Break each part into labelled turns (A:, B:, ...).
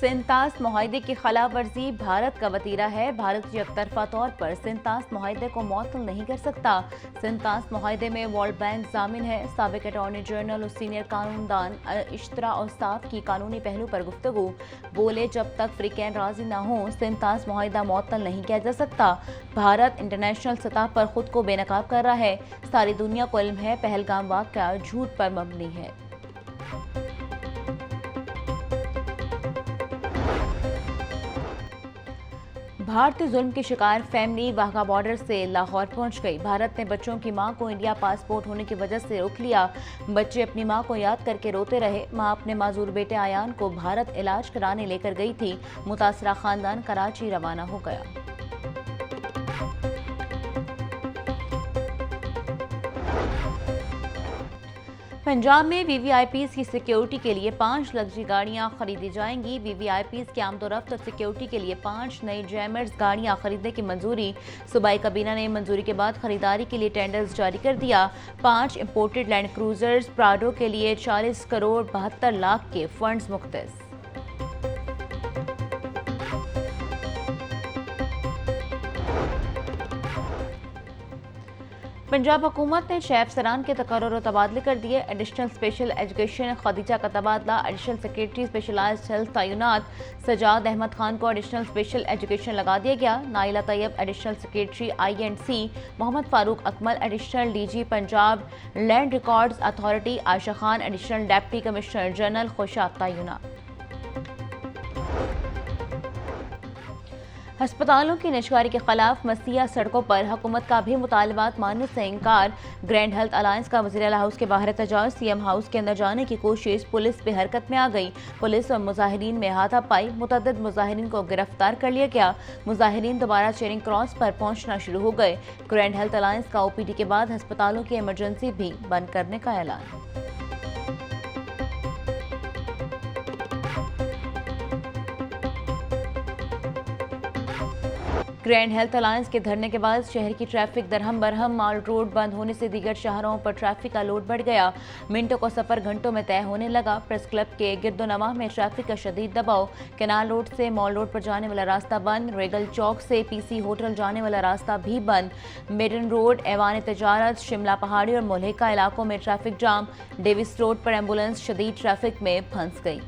A: सिंतास मुआहदे की खिलाफ वर्जी भारत का वतीरा है। भारत एकतरफा तौर पर सिंतास मुआहदे को मुअत्तल नहीं कर सकता। सिंतास मुआहदे में वर्ल्ड बैंक जामिन है। साबिक अटॉर्नी जनरल और सीनियर कानूनदान इश्तरा और साफ की कानूनी पहलू पर गुफ्तगू बोले, जब तक फ्रीकैन राजी न हो सिंतास मुआहदा मुअत्तल नहीं किया जा सकता। भारत इंटरनेशनल सतह पर खुद को बेनकाब कर रहा है। सारी दुनिया को इल्म है पहलगाम वाक़या झूठ पर मबनी है। भारतीय जुल्म की शिकार फैमिली वाघा बॉर्डर से लाहौर पहुंच गई। भारत ने बच्चों की मां को इंडिया पासपोर्ट होने की वजह से रोक लिया। बच्चे अपनी मां को याद करके रोते रहे। मां अपने माजूर बेटे आयान को भारत इलाज कराने लेकर गई थी। मुतासरा खानदान कराची रवाना हो गया। पंजाब में वीवीआईपीज़ की सिक्योरिटी के लिए 5 लग्जरी गाड़ियां खरीदी जाएंगी। वीवीआईपीज़ की आमदोरफ्त और सिक्योरिटी के लिए 5 नई जैमर्स गाड़ियां खरीदने की मंजूरी। सूबाई काबीना ने मंजूरी के बाद खरीदारी के लिए टेंडर्स जारी कर दिया। 5 इंपोर्टेड लैंड क्रूजर्स प्राडो के लिए 40 करोड़ 72 लाख के फंड्स मुख्तस। पंजाब हुकूमत ने 6 अफसरान के तकर्रुर और तबादले कर दिए। एडिशनल स्पेशल एजुकेशन खदीजा का तबादला। एडिशनल सेक्रेटरी स्पेशलाइज्ड हेल्थ तैनात। सजाद अहमद खान को एडिशनल स्पेशल एजुकेशन लगा दिया गया। Naila Tayyab additional secretary INC। Mohammad Farooq Akmal additional DG Punjab land records authority. Ayesha Khan additional deputy commissioner general Khushab तैनात। अस्पतालों की निजकारी के खिलाफ मसीहा सड़कों पर हुकूमत का भी मुतालबात मानने से इनकार। ग्रैंड हेल्थ अलायंस का वज़ीर हाउस के बाहर एहतजाज। CM हाउस के अंदर जाने की कोशिश। पुलिस पे हरकत में आ गई। पुलिस और मुजाहिरीन में हाथापाई। मुतअद्दिद मुजाहिरीन को गिरफ्तार कर लिया गया। मुजाहिरीन दोबारा चेरिंग क्रॉस पर पहुंचना शुरू हो गए। ग्रैंड हेल्थ अलायंस का OPD के बाद अस्पतालों की इमरजेंसी भी बंद करने का ऐलान। ग्रैंड हेल्थ अलायंस के धरने के बाद शहर की ट्रैफिक दरहम बरहम। माल रोड बंद होने से दीगर शहरों पर ट्रैफिक का लोड बढ़ गया। मिनटों का सफर घंटों में तय होने लगा। प्रेस क्लब के गिरदोनवा में ट्रैफिक का शदीद दबाव। कैनाल रोड से मॉल रोड पर जाने वाला रास्ता बंद। रेगल चौक से PC होटल जाने वाला रास्ता भी बंद। मेडन रोड, ऐवान तजारत, शिमला पहाड़ी और मुल्हिका इलाकों में ट्रैफिक जाम। डेविस रोड पर एम्बुलेंस शदीद ट्रैफिक में फंस गई।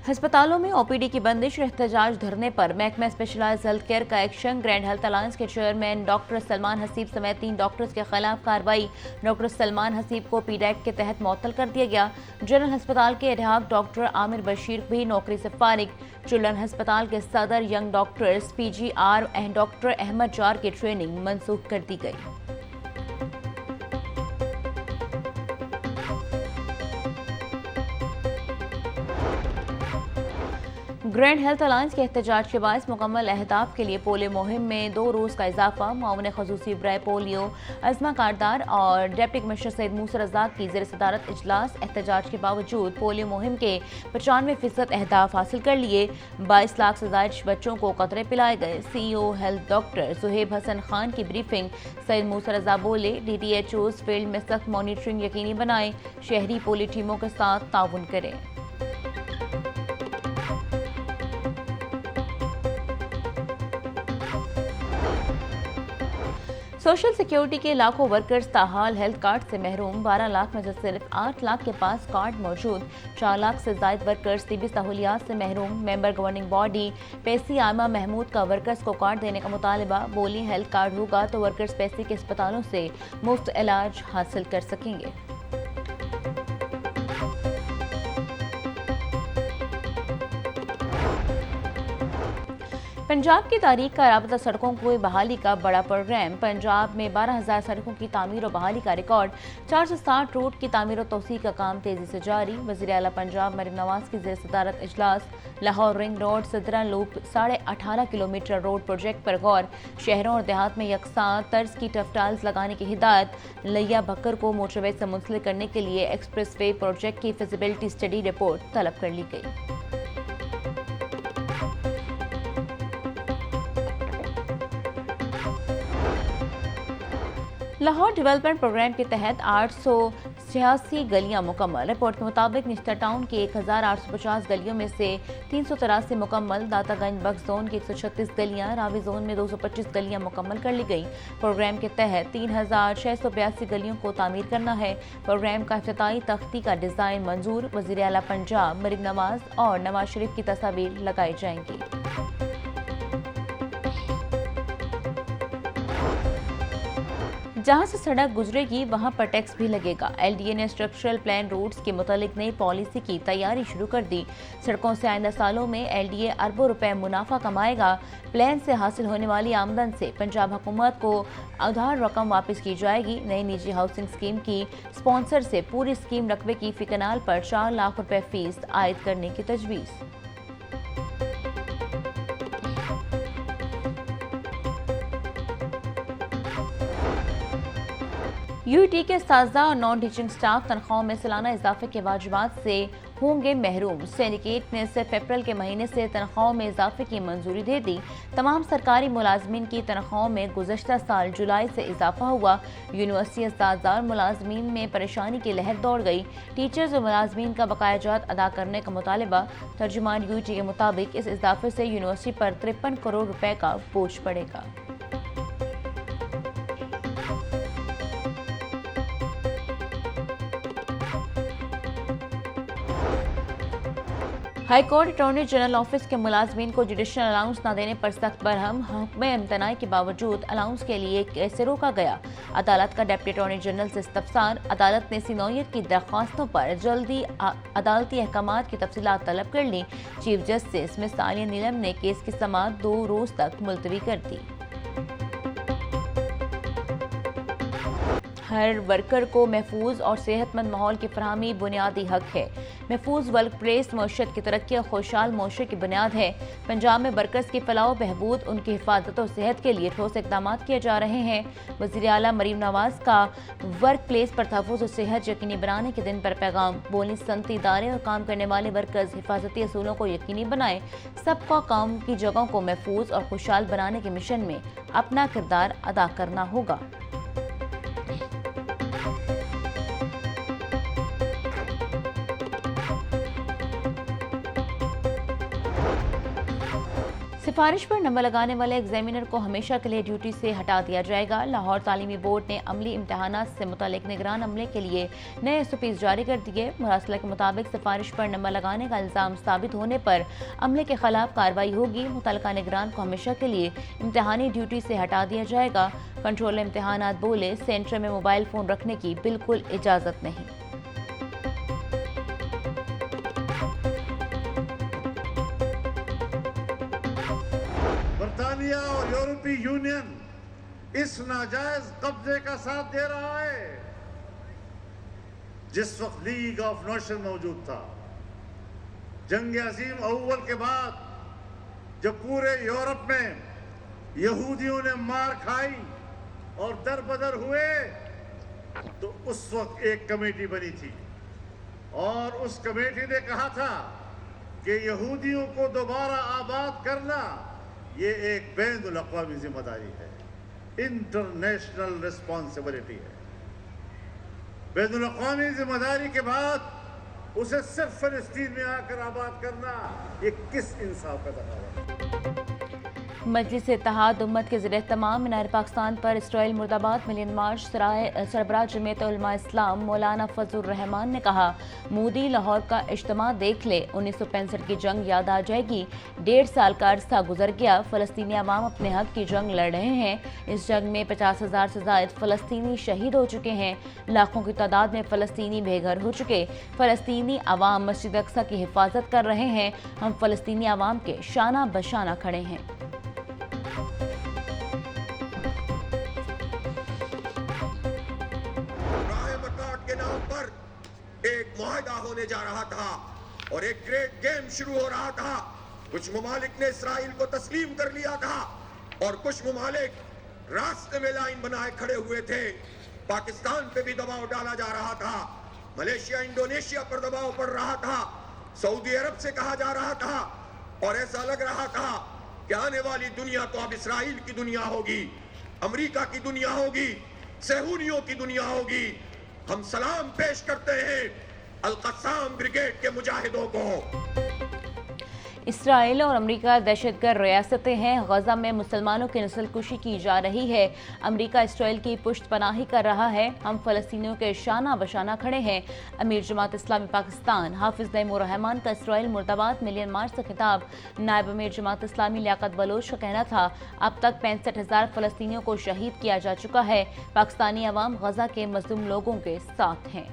A: अस्पतालों में OPD की बंदिश और एहतजाज धरने पर महकमा स्पेशलाइज्ड हेल्थ केयर का एक्शन। ग्रैंड हेल्थ अलायंस के चेयरमैन डॉक्टर सलमान हसीब समेत 3 डॉक्टर्स के खिलाफ कार्रवाई। डॉक्टर सलमान हसीब को PID एक्ट के तहत मुअत्तल कर दिया गया। जनरल अस्पताल के एडहॉक डॉक्टर आमिर बशीर भी नौकरी से फारिग। चिल्ड्रन अस्पताल के सदर young doctors PGR doctor Ahmed Zar की ट्रेनिंग मनसूख कर दी गई। ग्रैंड हेल्थ अलायंस के एहतजाज के बायस मुकम्मल अहदाफ के लिए पोलियो मुहिम में 2 रोज़ का इजाफा। माउन खसूसी ब्राय पोलियो अजमा कारदार और डिप्टी कमिश्नर सैयद मूसा रज़ाक की ज़ेर सदारत इजलास। एहतजाज के बावजूद पोलियो मुहिम के 95% अहदाफ हासिल कर लिए। 22 लाख से ज़ायद बच्चों को कतरे पिलाए गए। CEO health doctor Suhaib Hasan Khan की ब्रीफिंग। सैयद मूसा रज़ा बोले, DDHOs फील्ड में सख्त मॉनिटरिंग यकीनी बनाएं। शहरी पोलियो टीमों के साथ ताउन करें। सोशल सिक्योरिटी के लाखों वर्कर्स ताहाल हेल्थ कार्ड से महरूम। 12 लाख में से सिर्फ 8 लाख के पास कार्ड मौजूद। 4 लाख से ज़ायद वर्कर्स तिबी सहूलियात से महरूम। मेंबर गवर्निंग बॉडी पैसी आमा महमूद का वर्कर्स को कार्ड देने का मुतालबा। बोली, हेल्थ कार्ड होगा तो वर्कर्स पैसी के अस्पतालों से मुफ्त इलाज हासिल कर सकेंगे। पंजाब की तारीख का राबता सड़कों को बहाली का बड़ा प्रोग्राम। पंजाब में 12,000 सड़कों की तामीर और बहाली का रिकॉर्ड। 460 रोड की तामीर और तोसी का काम तेजी से जारी। वज़ीर आला पंजाब मरीम नवाज की ज़ेर सदारत इजलास। Lahore ring road Sidra loop 18.5 kilometre road project पर गौर। शहरों और देहात में यकसां तर्ज की टफटाइल्स लगाने की हिदायत। लिया बकर को मोटरवे से मुंसलिक करने के लिए एक्सप्रेस वे प्रोजेक्ट की फिजिबिलिटी स्टडी रिपोर्ट तलब कर ली गई। लाहौर डेवलपमेंट प्रोग्राम के तहत 886 गलियां मुकम्मल। रिपोर्ट के मुताबिक निश्तर टाउन की 1850 गलियों में से 383 मुकम्मल, दातागंज बक्स जोन की 136 गलियां, रावी जोन में 225 गलियां मुकम्मल कर ली गई। प्रोग्राम के तहत 3682 गलियों को तामीर करना है। प्रोग्राम का इफ्तिताई तख्ती का डिज़ाइन मंजूर। वज़ीर आला पंजाब मरीम नवाज और नवाज शरीफ की तस्वीर लगाई जाएंगी। जहां से सड़क गुजरेगी वहां पर टैक्स भी लगेगा। एलडीए ने स्ट्रक्चरल प्लान रोड्स के मुतालिक नई पॉलिसी की तैयारी शुरू कर दी। सड़कों से आइंदा सालों में एलडीए अरबों रुपए मुनाफा कमाएगा। प्लान से हासिल होने वाली आमदन से पंजाब हुकूमत को उधार रकम वापस की जाएगी। नई निजी हाउसिंग स्कीम की स्पॉन्सर से पूरी स्कीम रकबे की फी कनाल पर 4 लाख रुपए फीस आयद करने की तजवीज़। यूईटी के साजा और नॉन टीचिंग स्टाफ तनख्वाहों में सालाना इजाफे के वाजिबात से होंगे महरूम। सिंडिकेट ने सिर्फ अप्रैल के महीने से तनख्वाहों में इजाफे की मंजूरी दे दी। तमाम सरकारी मुलाजमीन की तनख्वाहों में गुज़श्ता साल जुलाई से इजाफा हुआ। यूनिवर्सिटी असातिज़ा और मुलाजमीन में परेशानी की लहर दौड़ गई। टीचर्स और मुलाजमीन का बकायाजात अदा करने का मुतालबा। तर्जुमान यूईटी के मुताबिक इस इजाफे से यूनिवर्सिटी पर 53 करोड़ रुपए का बोझ पड़ेगा। हाईकोर्ट अटॉर्नी जनरल ऑफिस के मुलाजमीन को जुडिशल अलाउंस न देने पर सख्त बरहम। हुक्म इम्तनाई के बावजूद अलाउंस के लिए कैसे रोका गया। अदालत का डिप्टी अटॉर्नी जनरल से इस्तफसार। अदालत ने इसी नौयत की दरख्वास्तों पर जल्दी अदालती अहकामात की तफसीलात तलब कर ली। चीफ जस्टिस मिस आलिया नीलम ने केस की समाअत 2 रोज तक मुलतवी कर दी। हर वर्कर को महफूज और सेहतमंद माहौल की फरहमी बुनियादी हक है। महफूज वर्क प्लेस मईशत की तरक्की और खुशहाल मुआशरे की बुनियाद है। पंजाब में वर्कर्स की फलाह बहबूद, उनकी हिफाजत और सेहत के लिए ठोस इकदाम किए जा रहे हैं। वज़ीर आला मरीम नवाज का वर्क प्लेस पर तहफ़्फ़ुज़ और सेहत यकीनी बनाने के दिन पर पैगाम। बोली सनती इदारे और काम करने वाले वर्कर्स हिफाजती असूलों को यकीनी बनाएं। सबका काम की जगहों को महफूज और खुशहाल बनाने के मिशन में अपना किरदार अदा करना होगा। सिफारिश पर नंबर लगाने वाले एग्जामिनर को हमेशा के लिए ड्यूटी से हटा दिया जाएगा। लाहौर तालीमी बोर्ड ने अमली इम्तहानात से मुतालिक निगरान अमले के लिए नए एसओपीज़ जारी कर दिए। मुरासला के मुताबिक सिफारिश पर नंबर लगाने का इल्ज़ाम साबित होने पर अमले के खिलाफ कार्रवाई होगी। मुतल्लिका निगरान को हमेशा के लिए इम्तहानी ड्यूटी से हटा दिया जाएगा। कंट्रोलर इम्तहानात बोले, सेंटर में मोबाइल फ़ोन रखने की बिल्कुल इजाज़त नहीं।
B: और यूरोपीय यूनियन इस नाजायज कब्जे का साथ दे रहा है। जिस वक्त लीग ऑफ नेशन मौजूद था, जंग अजीम अव्वल के बाद जब पूरे यूरोप में यहूदियों ने मार खाई और दरबदर हुए, तो उस वक्त एक कमेटी बनी थी और उस कमेटी ने कहा था कि यहूदियों को दोबारा आबाद करना ये एक बैनुल अक़वामी जिम्मेदारी है, इंटरनेशनल रिस्पॉन्सिबिलिटी है। बैनुल अक़वामी जिम्मेदारी के बाद उसे सिर्फ फिलिस्तीन में आकर आबाद करना, ये किस इंसाफ का दफा है।
A: मजलिस इत्तेहाद उम्मत के ज़रिए तमाम मीनार पाकिस्तान पर इसराइल मुर्दाबाद मिलियन मार्च। सरबराह जमीयत उलमा इस्लाम मौलाना फजलुर रहमान ने कहा, मोदी लाहौर का इज्तिमा देख ले, 1965 की जंग याद आ जाएगी। 1.5 साल का अरसा गुजर गया। फ़लस्तीनी अवाम अपने हक की जंग लड़ रहे हैं। इस जंग में 50,000 से ज़ायद फ़लस्तीनी शहीद हो चुके हैं। लाखों की तादाद में फ़लस्तीनी बेघर हो चुके। फ़लस्तीनी अवाम मस्जिद अक्सा की हिफाजत कर रहे हैं। हम फ़लस्तीनी अवाम के शाना बशाना खड़े हैं।
C: एक मुआहदा होने जा रहा था और एक ग्रेट गेम शुरू हो रहा था। कुछ ममालिक ने इसराइल को तस्लीम कर लिया था और कुछ ममालिक रास्ते में लाइन बनाए खड़े हुए थे। पाकिस्तान पे भी दबाव डाला जा रहा था। मलेशिया, इंडोनेशिया पर दबाव पड़ रहा था। सऊदी अरब से कहा जा रहा था और ऐसा लग रहा था कि आने वाली दुनिया तो अब इसराइल की दुनिया होगी, अमेरिका की दुनिया होगी। सेहूनियों की दुनिया होगी। हम सलाम पेश करते हैं अल कस्साम ब्रिगेड के मुजाहिदों को।
A: इसराइल और अमेरिका दहशतगर्द रियासतें हैं। गजा में मुसलमानों की नस्लकुशी की जा रही है। अमेरिका इसराइल की पुष्टपनाही कर रहा है। हम फ़लस्तीनियों के शाना बशाना खड़े हैं। अमीर जमात इस्लामी पाकिस्तान हाफिज नईमुर रहमान का इसराइल मुर्दाबाद मिलियन मार्च से खिताब। नायब अमीर जमात इस्लामी लियाकत बलोच का कहना था, अब तक 65,000 फ़लस्तीनियों को शहीद किया जा चुका है। पाकिस्तानी अवाम गजा के मजलूम लोगों के साथ हैं।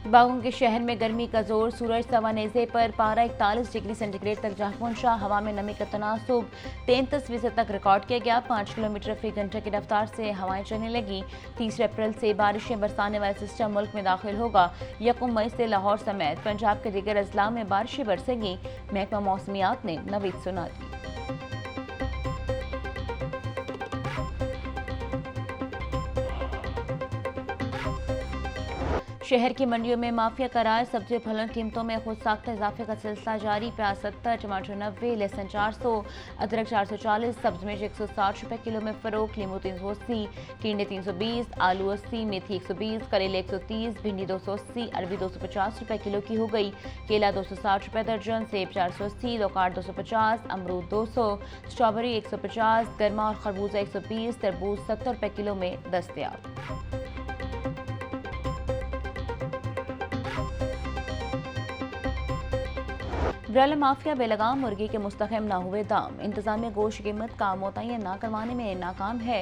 A: बागों के शहर में गर्मी का जोर, सूरज तवानेज़े पर पारा 41 डिग्री सेंटीग्रेड तक जा पहुंचा। हवा में नमी का तनासुब 33% तक रिकॉर्ड किया गया। 5 किलोमीटर फी घंटे की रफ्तार से हवाएं चलने लगी। 30 अप्रैल से बारिशें बरसाने वाला सिस्टम मुल्क में दाखिल होगा। 1 मई से लाहौर समेत पंजाब के दीगर अजला में बारिशें बरसेंगी। महकमा मौसमियात ने नवीद सुना दी। शहर की मंडियों में माफिया करार, सब्जी और फलों की कीमतों में खुद साख्ता इजाफे का सिलसिला जारी। प्याज 70, टमाटर 90, लहसुन 400, अदरक 440, सब्ज मिर्च 160 रुपए किलो में फरोख्त। लीमू 380, टिंडे 320, आलू 80, मेथी 120, करेले 130, भिंडी 280, अरबी 250 रुपए किलो की हो गई। केला 260 रुपए दर्जन, सेब 480, लोकाट 250, अमरूद 200, स्ट्रॉबेरी 150, गर्मा और खरबूजा 120, तरबूज 70 रुपए किलो में दस्तयाब। ब्रायलर माफिया बेलगाम मुर्गी के मुस्तहकम ना हुए दाम। इंतजामिया गोश्त कीमत का मुतय्यन ना करवाने में नाकाम है।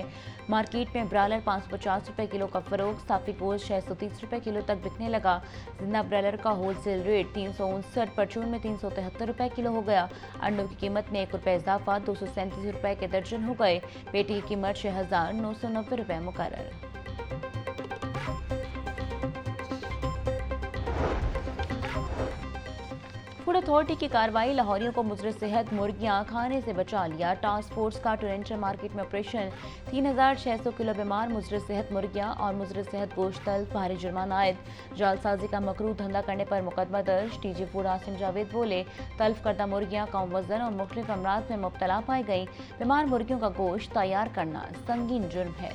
A: मार्केट में ब्रायलर 550 रुपए किलो का फरोख्त, साफी गोश्त 630 रुपए किलो तक बिकने लगा। जिंदा ब्रायलर का होलसेल रेट 359, परचून में 373 रुपए किलो हो गया। अंडों की कीमत में 1 रुपए इजाफा 237 रुपए के दर्जन हो गए। पेटी की कीमत 6,990 रुपए मुकर्रर। फूड अथॉरिटी की कार्रवाई, लाहौरियों को मुजर सेहत मुर्गियां खाने से बचा लिया। टास्क फोर्स का टोरेंटल मार्केट में ऑपरेशन। 3,600 किलो बीमार मुजर सेहत मुर्गियां और मुजर सेहत गोश्त तल्फ, भारी जुर्माना आयद। जालसाजी का मकरूह धंधा करने पर मुकदमा दर्ज। टीजी फूड आसिम जावेद बोले, तल्फ करदा मुर्गियां कम वजन और मुख्तलिफ अमराज में मुब्तला पाई गई। बीमार मुर्गियों का गोश्त तैयार करना संगीन जुर्म है।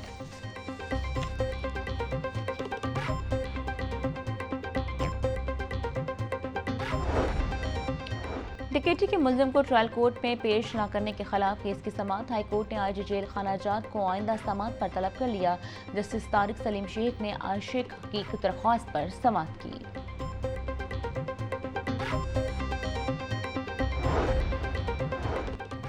A: डकैती के मुलजिम को ट्रायल कोर्ट में पेश न करने के खिलाफ केस की समाअत। हाई कोर्ट ने आज जेल खाना जात को आइंदा समाअत पर तलब कर लिया। जस्टिस तारिक सलीम शेख ने आशिक की दरख्वास्त पर समाअत की।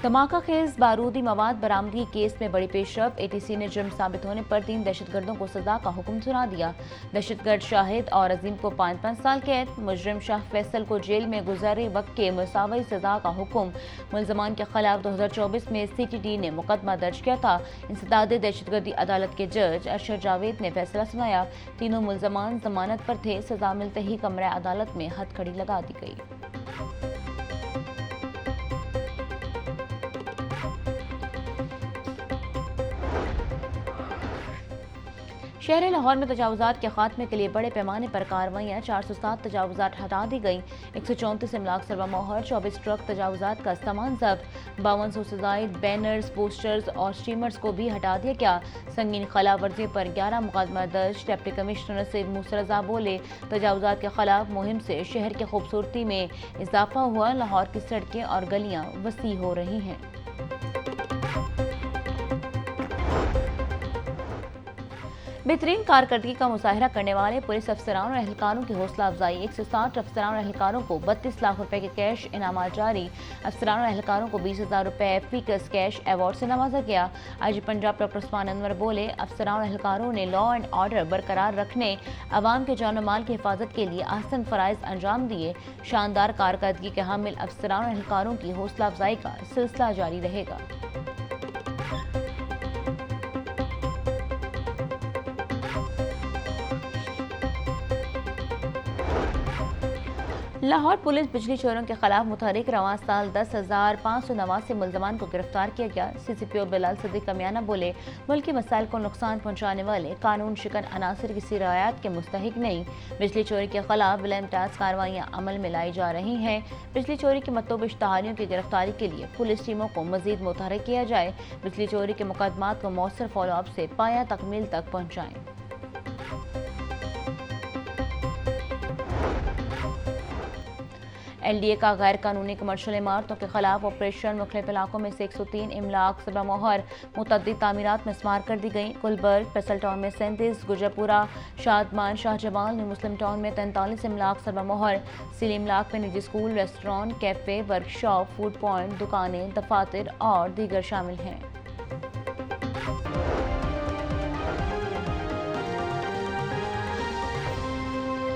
A: धमाका खेज बारूदी मवाद बरामदगी केस में बड़ी पेशरफ। एटीसी ने जुर्म साबित होने पर 3 दहशतगर्दों को सजा का हुक्म सुना दिया। दहशतगर्द शाहिद और अजीम को 5-5 साल कैद। मुजरिम शाह फैसल को जेल में गुजारे वक्त के मुसावी सजा का हुक्म। मुलजमान के खिलाफ 2024 में CTD ने मुकदमा दर्ज किया था। इंसदाद दहशतगर्दी अदालत के जज अरशद जावेद ने फैसला सुनाया। तीनों मुलजमान जमानत पर थे। सजा मिलते ही कमरा अदालत में हथकड़ी लगा दी गई। शहर लाहौर में तजावुजात के खात्मे के लिए बड़े पैमाने पर कार्रवाइयाँ। 407 तजावुजात हटा दी गई। 134 इमलाक सरवा मोहर, 24 ट्रक तजावुजात का सामान जब्त। 5200 से जायद बैनर्स, पोस्टर्स और स्टीमर्स को भी हटा दिया गया। संगीन खिलाफवर्जी पर 11 मुकदमा दर्ज। डिप्टी कमिश्नर सैयद मूसा रज़ा बोले, तजावुजात के खिलाफ मुहिम से शहर की खूबसूरती में इजाफा हुआ। लाहौर की सड़कें और गलियाँ वसी हो रही हैं। बेहतरीन कारकर्दगी का मुजाहरा करने वाले पुलिस अफसरान और एहलकारों की हौसला अफजाई। 160 अफसरान और एहलकारों को 32 लाख रुपए के कैश इनामात जारी। अफसरान और एहलकारों को 20,000 रुपए फीकस कैश अवार्ड से नवाजा गया। आज पंजाब डॉक्टर उस्मान अनवर बोले, अफसरान और एहलकारों ने लॉ एंड ऑर्डर बरकरार रखने, अवाम के जान और माल की हिफाजत के लिए आसन फ़राइज़ अंजाम दिए। शानदार कारकर्दगी के हामिल अफसरान और एहलकारों की हौसला अफजाई का सिलसिला जारी रहेगा। लाहौर पुलिस बिजली चोरों के खिलाफ मुतहरिक रवां साल 10,589 मुलजमान को गिरफ्तार किया गया। CCPO बिलाल सिद्दीक कमियाना बोले, मुल्की मसाइल को नुकसान पहुँचाने वाले कानून शिकन अनासर किसी रियायत के मुस्तहिक नहीं। बिजली चोरी के खिलाफ बिलमताज कार्रवाइयाँ अमल में लाई जा रही हैं। बिजली चोरी के मतलूब इश्तहारियों की गिरफ्तारी के लिए पुलिस टीमों को मजीद मुतहरिक किया जाए। बिजली चोरी के मुकदमात को मौसर फॉलोअप से पाया तकमील तक पहुँचाएँ। LDA का गैर कानूनी कमर्शल इमारतों के खिलाफ ऑपरेशन। मुख्तलिफ इलाकों में से 103 इमलाक सबा मोहर मुतअद्दिद तामीरात में स्मार कर दी गई। गुलबर्ग, फैसल टाउन में 37, गुजरपुरा, शादमान, शाहजमाल, न्यू मुस्लिम टाउन में 43 इमलाक सबा मोहर। सील इमलाक में निजी school, restaurant, cafe, workshop, food point, दुकानें, दफातर और दीगर शामिल हैं।